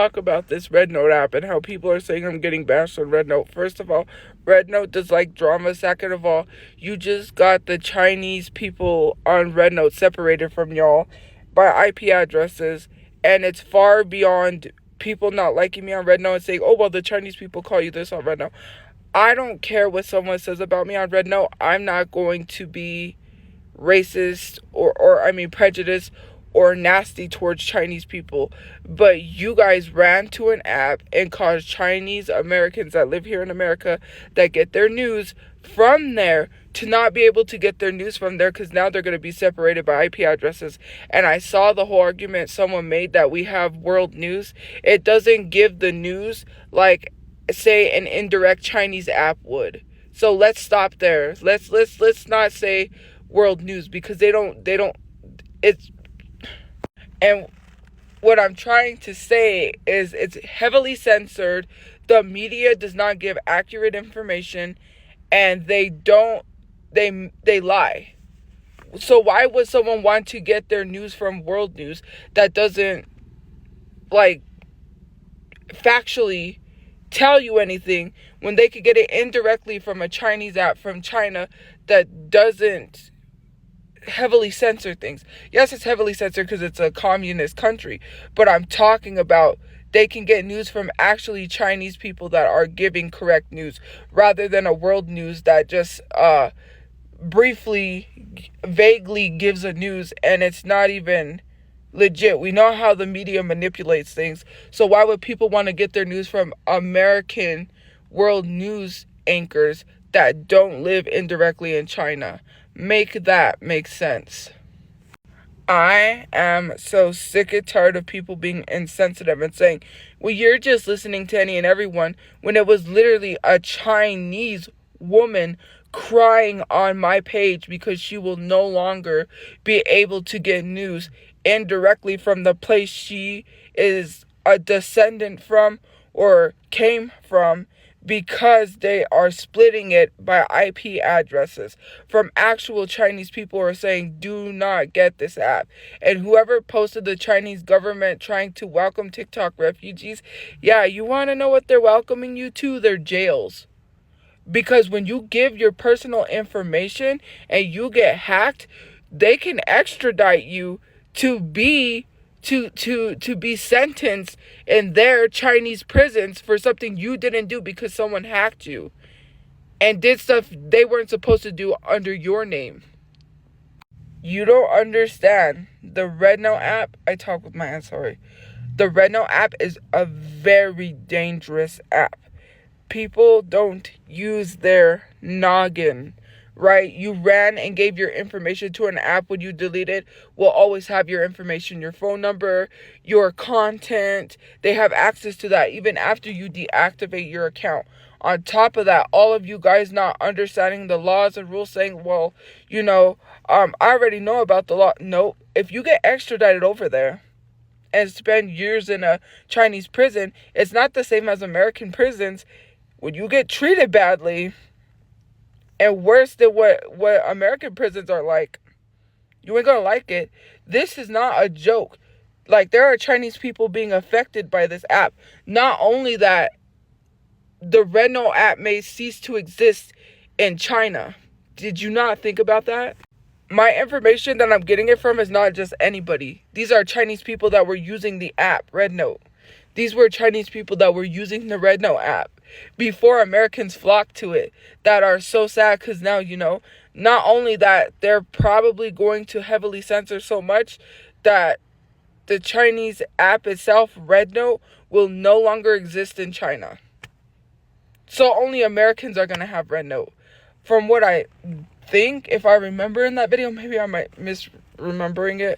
Talk about this Rednote app and how people are saying I'm getting bashed on Rednote. First of all, Rednote does like drama. Second of all, you just got the Chinese people on Rednote separated from y'all by IP addresses, and it's far beyond people not liking me on Rednote and saying, oh, well, the Chinese people call you this on Rednote. I don't care what someone says about me on Rednote. I'm not going to be racist or prejudiced or nasty towards Chinese people. But you guys ran to an app and caused Chinese Americans that live here in America that get their news from there to not be able to get their news from there because now they're going to be separated by IP addresses. And I saw the whole argument someone made that we have world news. It doesn't give the news like, say, an indirect Chinese app would. So let's stop there. Let's not say world news because they don't it's. And what I'm trying to say is it's heavily censored. The media does not give accurate information, and they lie. So why would someone want to get their news from world news that doesn't like factually tell you anything when they could get it indirectly from a Chinese app from China that doesn't heavily censor things? Yes, it's heavily censored because it's a communist country, but I'm talking about they can get news from actually Chinese people that are giving correct news rather than a world news that just briefly, vaguely gives a news and it's not even legit. We know how the media manipulates things, so why would people want to get their news from American world news anchors that don't live indirectly in China? Make that make sense. I am so sick and tired of people being insensitive and saying, well, you're just listening to any and everyone, when it was literally a Chinese woman crying on my page because she will no longer be able to get news indirectly from the place she is a descendant from or came from, because they are splitting it by IP addresses from actual Chinese people who are saying, do not get this app. And whoever posted the Chinese government trying to welcome TikTok refugees, yeah, you want to know what they're welcoming you to? Their jails. Because when you give your personal information and you get hacked, they can extradite you to be sentenced in their Chinese prisons for something you didn't do because someone hacked you and did stuff they weren't supposed to do under your name. You don't understand. The Rednote app, I talk with my aunt, sorry. The Rednote app is a very dangerous app. People don't use their noggin, right? You ran and gave your information to an app. When you delete it, will always have your information, your phone number, your content. They have access to that even after you deactivate your account. On top of that, all of you guys not understanding the laws and rules, saying, well, I already know about the law. No, if you get extradited over there and spend years in a Chinese prison, it's not the same as American prisons. When you get treated badly and worse than what American prisons are like, you ain't gonna like it. This is not a joke. Like, there are Chinese people being affected by this app. Not only that, the Rednote app may cease to exist in China. Did you not think about that? My information that I'm getting it from is not just anybody. These are Chinese people that were using the app, Rednote. These were Chinese people that were using the Rednote app before Americans flocked to it, that are so sad because now, not only that, they're probably going to heavily censor so much that the Chinese app itself, Rednote, will no longer exist in China. So only Americans are going to have Rednote. From what I think, if I remember in that video, maybe I might misremembering it,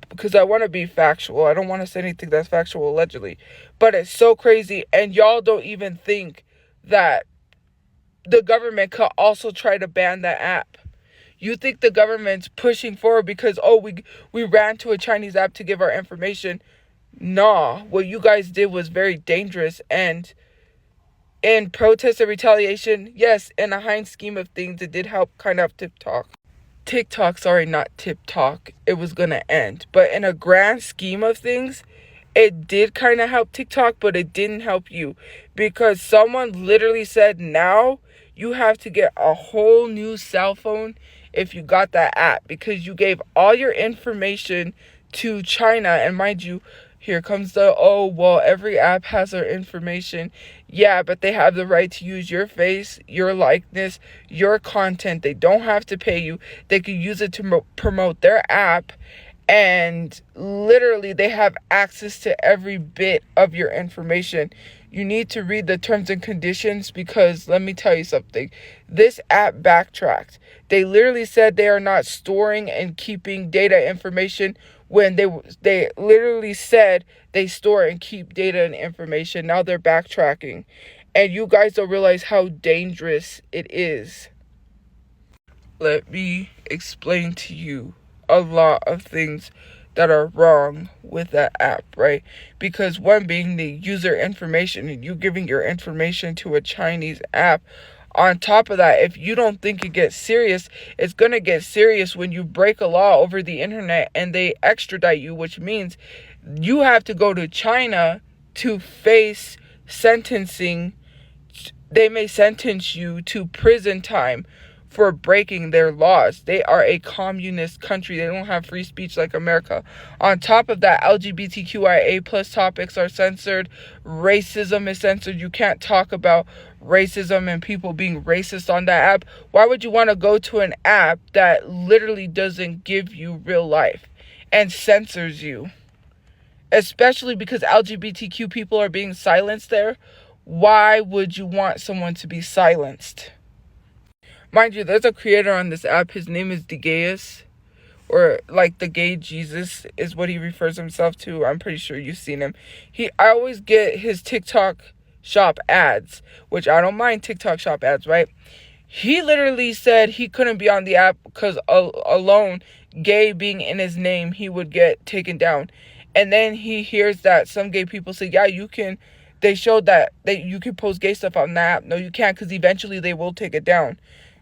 because I want to be factual. I don't want to say anything that's factual allegedly. But it's so crazy, and y'all don't even think that the government could also try to ban that app. You think the government's pushing forward because, we ran to a Chinese app to give our information. Nah, what you guys did was very dangerous, and in protest and retaliation, yes, in a high scheme of things, it did help kind of TikTok, sorry, not TikTok. It was gonna end. But in a grand scheme of things, it did kind of help TikTok, but it didn't help you, because someone literally said now you have to get a whole new cell phone if you got that app, because you gave all your information to China. And mind you, here comes the, oh, well, every app has their information. Yeah, but they have the right to use your face, your likeness, your content. They don't have to pay you. They could use it to promote their app. And literally, they have access to every bit of your information. You need to read the terms and conditions, because let me tell you something. This app backtracked. They literally said they are not storing and keeping data information, when they literally said they store and keep data and information. Now they're backtracking. And you guys don't realize how dangerous it is. Let me explain to you a lot of things that are wrong with that app, right? Because one being the user information, and you giving your information to a Chinese app. On top of that, if you don't think it gets serious, it's going to get serious when you break a law over the internet and they extradite you, which means you have to go to China to face sentencing. They may sentence you to prison time for breaking their laws. They are a communist country. They don't have free speech like America. On top of that, LGBTQIA plus topics are censored. Racism is censored. You can't talk about racism and people being racist on that app. Why would you want to go to an app that literally doesn't give you real life and censors you? Especially because LGBTQ people are being silenced there. Why would you want someone to be silenced? Mind you, there's a creator on this app. His name is The Gayus, or like the gay Jesus is what he refers himself to. I'm pretty sure you've seen him. I always get his TikTok shop ads, which I don't mind TikTok shop ads, right? He literally said he couldn't be on the app because alone, gay being in his name, he would get taken down. And then he hears that some gay people say, yeah, you can. They showed that you can post gay stuff on the app. No, you can't, because eventually they will take it down.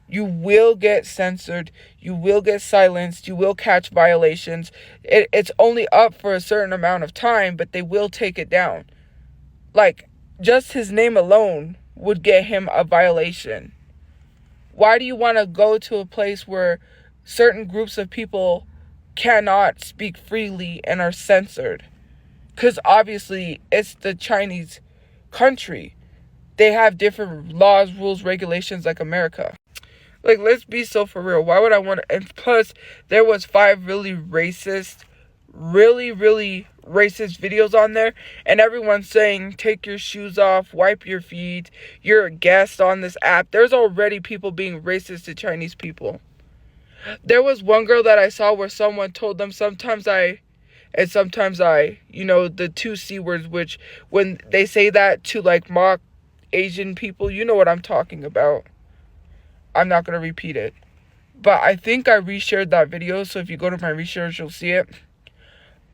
You will get censored. You will get silenced. You will catch violations. It's only up for a certain amount of time, but they will take it down. Like, just his name alone would get him a violation. Why do you want to go to a place where certain groups of people cannot speak freely and are censored? Because obviously it's the Chinese country. They have different laws, rules, regulations like America. Like, let's be so for real. Why would I want to? And plus, there was 5 really racist videos on there. And everyone's saying, take your shoes off, wipe your feet. You're a guest on this app. There's already people being racist to Chinese people. There was one girl that I saw where someone told them, sometimes I, the 2 C words, which when they say that to like mock Asian people, you know what I'm talking about. I'm not going to repeat it. But I think I reshared that video, so if you go to my reshares, you'll see it.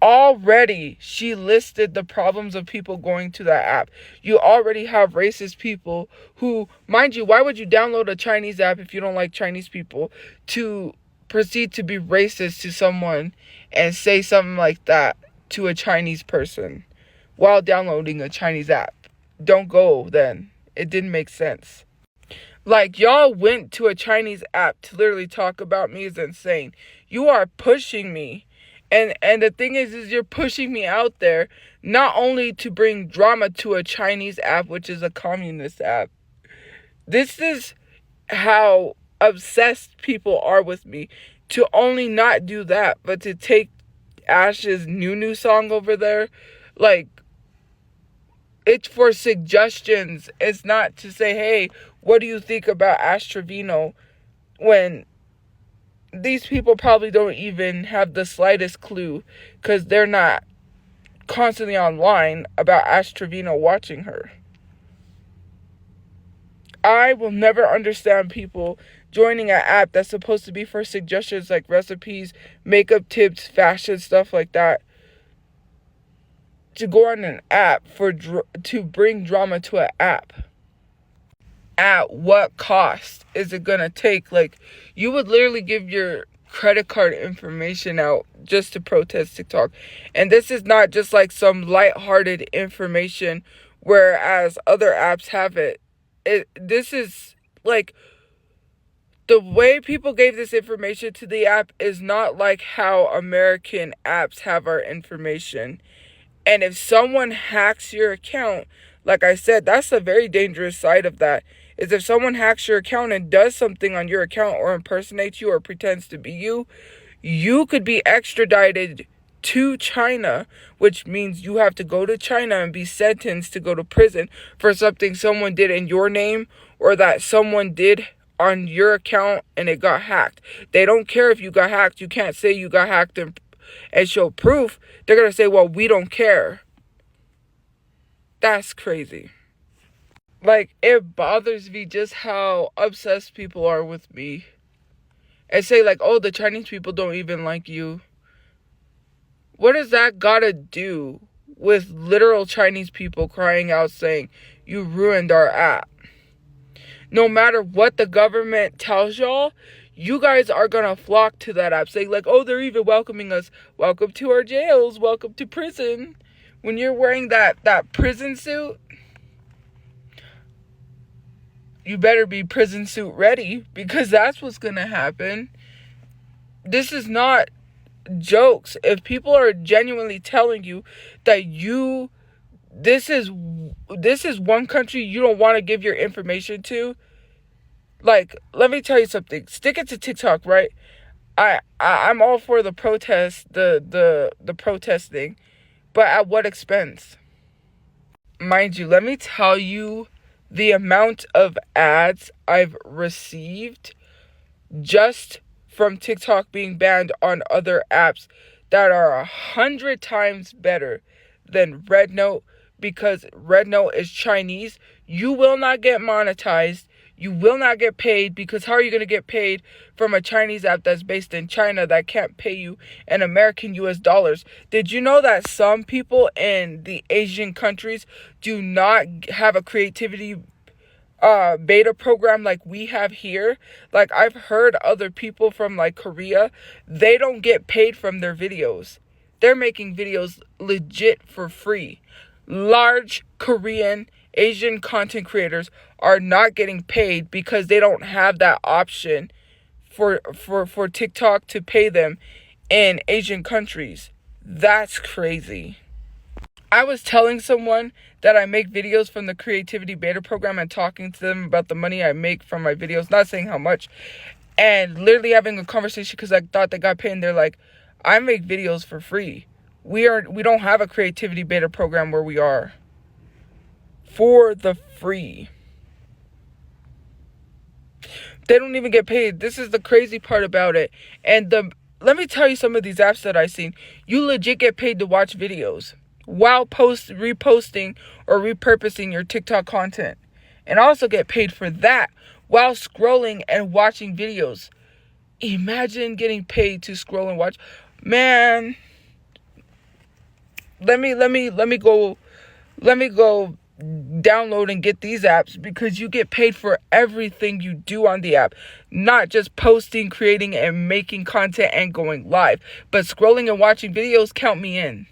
Already, she listed the problems of people going to that app. You already have racist people who, mind you, why would you download a Chinese app if you don't like Chinese people, to proceed to be racist to someone and say something like that to a Chinese person while downloading a Chinese app? Don't go then. It didn't make sense. Like, y'all went to a Chinese app to literally talk about me is insane. You are pushing me. And the thing is you're pushing me out there not only to bring drama to a Chinese app, which is a communist app. This is how obsessed people are with me. To only not do that, but to take Ash's new song over there. Like, it's for suggestions. It's not to say, hey, what do you think about Ash Trevino? When these people probably don't even have the slightest clue, because they're not constantly online about Ash Trevino watching her. I will never understand people joining an app that's supposed to be for suggestions like recipes, makeup tips, fashion, stuff like that, to go on an app to bring drama to an app. At what cost is it gonna take? Like, you would literally give your credit card information out just to protest TikTok. And this is not just like some lighthearted information, whereas other apps have it. This is like the way people gave this information to the app is not like how American apps have our information. And if someone hacks your account, like I said, that's a very dangerous side of that. Is if someone hacks your account and does something on your account or impersonates you or pretends to be you, you could be extradited to China, which means you have to go to China and be sentenced to go to prison for something someone did in your name or that someone did on your account and it got hacked. They don't care if you got hacked. You can't say you got hacked and show proof. They're going to say, well, we don't care. That's crazy. Like, it bothers me just how obsessed people are with me. And say, like, oh, the Chinese people don't even like you. What does that gotta do with literal Chinese people crying out saying, you ruined our app? No matter what the government tells y'all, you guys are gonna flock to that app. Saying, like, oh, they're even welcoming us. Welcome to our jails. Welcome to prison. When you're wearing that prison suit, you better be prison suit ready, because that's what's gonna happen. This is not jokes. If people are genuinely telling you that this is one country you don't want to give your information to, like, let me tell you something. Stick it to TikTok, right? I'm all for the protest, the protesting, but at what expense? Mind you, let me tell you the amount of ads I've received just from TikTok being banned on other apps that are 100 times better than Rednote, because Rednote is Chinese. You will not get monetized. You will not get paid, because how are you going to get paid from a Chinese app that's based in China that can't pay you in American US dollars? Did you know that some people in the Asian countries do not have a creativity beta program like we have here? Like, I've heard other people from like Korea, they don't get paid from their videos. They're making videos legit for free. Large Korean, Asian content creators are not getting paid because they don't have that option for TikTok to pay them in Asian countries. That's crazy. I was telling someone that I make videos from the creativity beta program and talking to them about the money I make from my videos, not saying how much, and literally having a conversation because I thought they got paid, and they're like, I make videos for free. We don't have a creativity beta program where we are. For the free. They don't even get paid. This is the crazy part about it. And let me tell you some of these apps that I've seen. You legit get paid to watch videos while reposting or repurposing your TikTok content. And also get paid for that while scrolling and watching videos. Imagine getting paid to scroll and watch. Man, let me go download and get these apps, because you get paid for everything you do on the app, not just posting, creating, and making content and going live, but scrolling and watching videos. Count me in.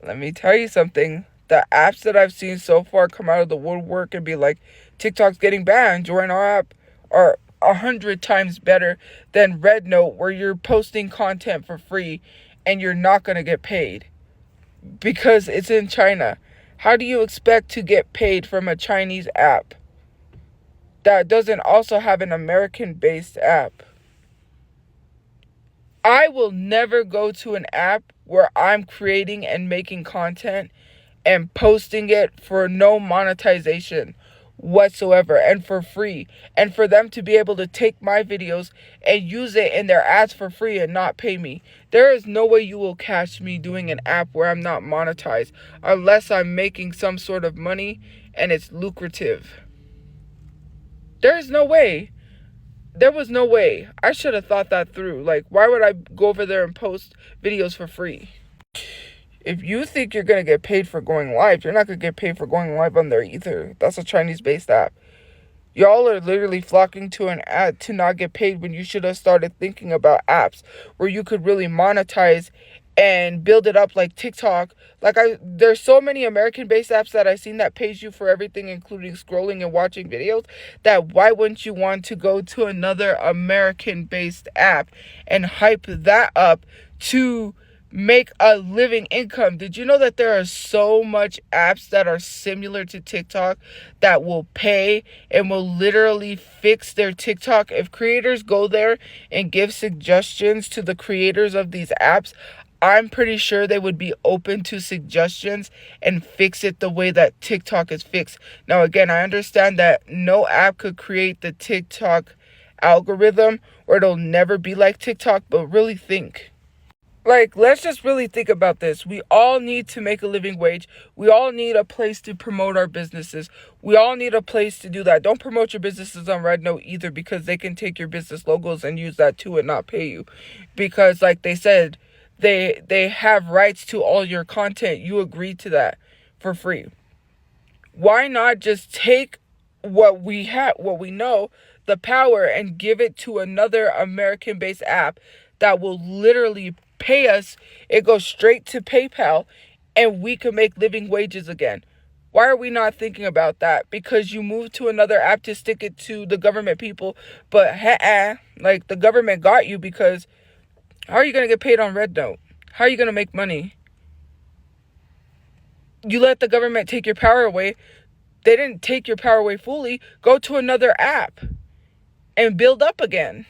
Let me tell you something. The apps that I've seen so far come out of the woodwork and be like, TikTok's getting banned, join our app, are 100 times better than Rednote, where you're posting content for free and you're not going to get paid because it's in China. How do you expect to get paid from a Chinese app that doesn't also have an American-based app? I will never go to an app where I'm creating and making content and posting it for no monetization whatsoever and for free, and for them to be able to take my videos and use it in their ads for free and not pay me. There is no way you will catch me doing an app where I'm not monetized, unless I'm making some sort of money and it's lucrative. There is no way. There was no way. I should have thought that through. Like, why would I go over there and post videos for free? If you think you're going to get paid for going live, you're not going to get paid for going live on there either. That's a Chinese-based app. Y'all are literally flocking to an ad to not get paid when you should have started thinking about apps where you could really monetize and build it up like TikTok. There's so many American-based apps that I've seen that pays you for everything, including scrolling and watching videos, that why wouldn't you want to go to another American-based app and hype that up to make a living income? Did you know that there are so much apps that are similar to TikTok that will pay and will literally fix their TikTok? If creators go there and give suggestions to the creators of these apps, I'm pretty sure they would be open to suggestions and fix it the way that TikTok is fixed. Now, again, I understand that no app could create the TikTok algorithm or it'll never be like TikTok, but really think. Like, let's just really think about this. We all need to make a living wage. We all need a place to promote our businesses. We all need a place to do that. Don't promote your businesses on Rednote either, because they can take your business logos and use that too and not pay you. Because like they said, they have rights to all your content. You agreed to that for free. Why not just take what we have, what we know, the power, and give it to another American-based app that will literally pay us? It goes straight to PayPal and we can make living wages again. Why are we not thinking about that? Because you moved to another app to stick it to the government people, but like the government got you, because how are you going to get paid on Rednote? How are you going to make money? You let the government take your power away. They didn't take your power away fully. Go to another app and build up again.